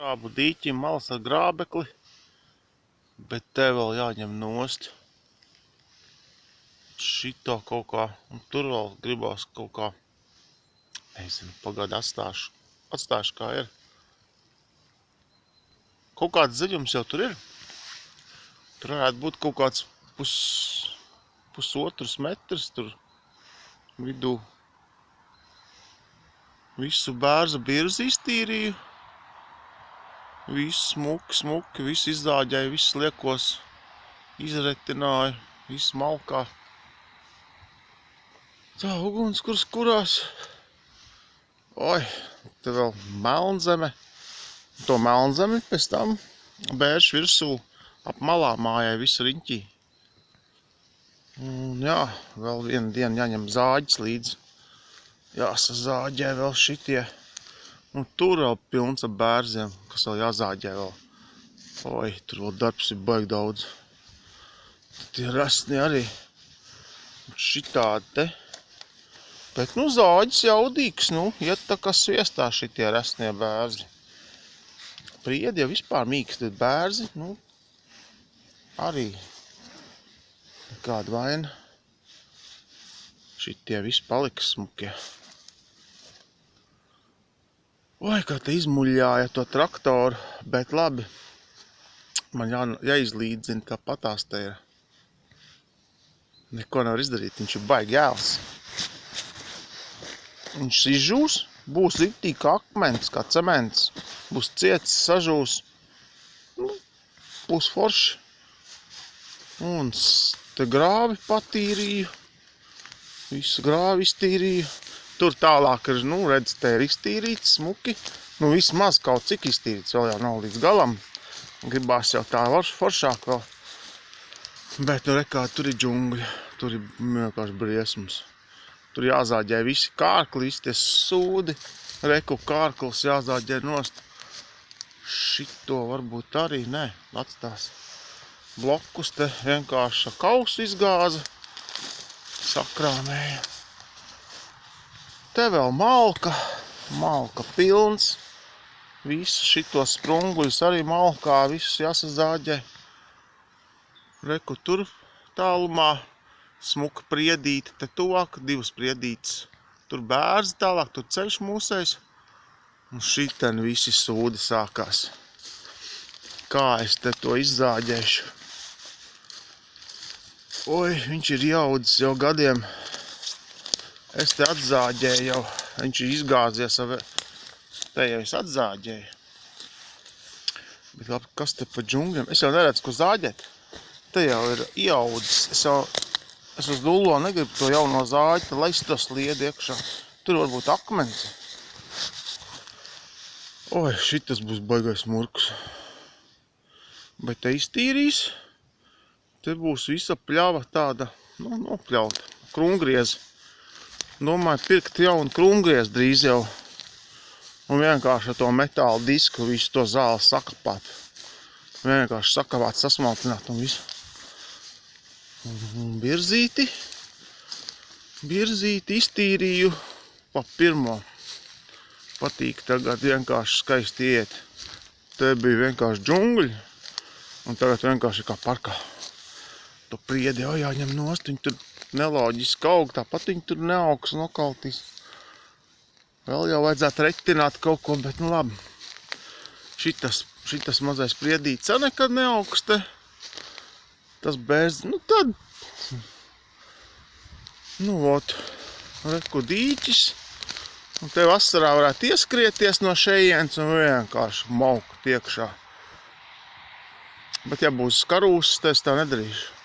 Grābu dīķim malas ar grābekli, bet te vēl jāņem nost. Šito kaut kā, un tur vēl gribās kaut kā, nezinu, pagādi atstāšu kā ir. Kaut kāds zaļums jau tur ir. Tur varētu būt kaut kāds pusotrs metrs tur vidū. Visu bērza birzi iztīrīju. Viss smuki, viss izzāģēja, viss liekos izretināju, viss malkā. Tā ugunskurs kurās. Oi, te vēl melnzeme. To melnzemi pēc tam bērš virsū ap malā mājai visu riņķī. Un jā, vēl vienu dienu jāņem zāģis līdzi. Jāsazāģē vēl šitie. Un tur vēl pilns ar bērziem, kas vēl jāzāģē vēl. Oi, tur vēl darbs ir baigi daudz. Tie resni arī. Šitādi te. Bet, zāģis jaudīgs, iet tā kā sviestā šitie resnie bērzi. Priedi jau vispār mīksti, bet bērzi, arī nekāda vaina. Šitie visi paliks smukie. Oi, kā te izmuļļāja to traktoru, bet labi. Man jāizlīdzina, kā patās te ir. Neko nevar izdarīt, viņš ir baigi jēls. Viņš izžūs, būs riktīgi kā akmens, kā cements. Būs ciets, sažūs. Būs forši. Un te grāvi patīrīju. Visu grāvi iztīrīju. Tur tālāk ir, redz, te ir iztīrīts, smuki. Vismaz kaut cik iztīrīts, vēl jau nav līdz galam. Gribās jau tā foršāk vēl. Bet, rekā, tur ir džungļi. Tur ir vienkārši briesmas. Tur jāzāģē visi kārkli, visi tie sūdi. Reku kārklis jāzāģē nost. Šito varbūt arī, nē, atstās. Blokus te vienkārši kausu izgāza. Sakrāmēja. Te vēl malka pilns. Visu šitos sprunguļus arī malkā, visus jāsazāģē. Reku tur tālumā smuka priedīte, te tuvāk, divas priedītes. Tur bērzi tālāk, tur ceļš mūsējs. Un šiten visi sūdi sākās. Kā es te to izzāģēšu. Oi, viņš ir jaudzis jau gadiem. Es te atzāģēju jau. Viņš ir izgāzies. Te jau es atzāģēju. Bet labi, kas te pa džungļiem? Es jau neredzu, ko zāģēt. Te jau ir iaudzis. Es uz dullo negribu to jauno zāģi, lai es to sliedu iekšā. Tur varbūt akmens. Oi, šitas būs baigais murks. Bet te iztīrīs. Te būs visa pļava tāda, nopļauta. Krūmgriezi. Domāju, pirkt jaunu krūmgriezu drīz jau. Un vienkārši ar to metāla disku visu to zāli sakapāt. Vienkārši sakavāt, sasmalcināt un visu. Un birzīti iztīrīju pa pirmo. Patīk tagad vienkārši skaisti iet. Te bija vienkārši džungļi. Un tagad vienkārši kā parkā. To priedi jau jāņem nost, viņi tur neloģiski aug, tāpat viņi tur neaugs nokaltīs. Vēl jau vajadzētu retināt kaut ko, bet labi. Šitas mazais priedīts nekad neaugs te. Tas bērns, tad. Reku dīķis. Un te vasarā varētu ieskrieties no šejienes un vienkārši maukt iekšā. Bet ja būs karūs, tad es tā nedarīšu.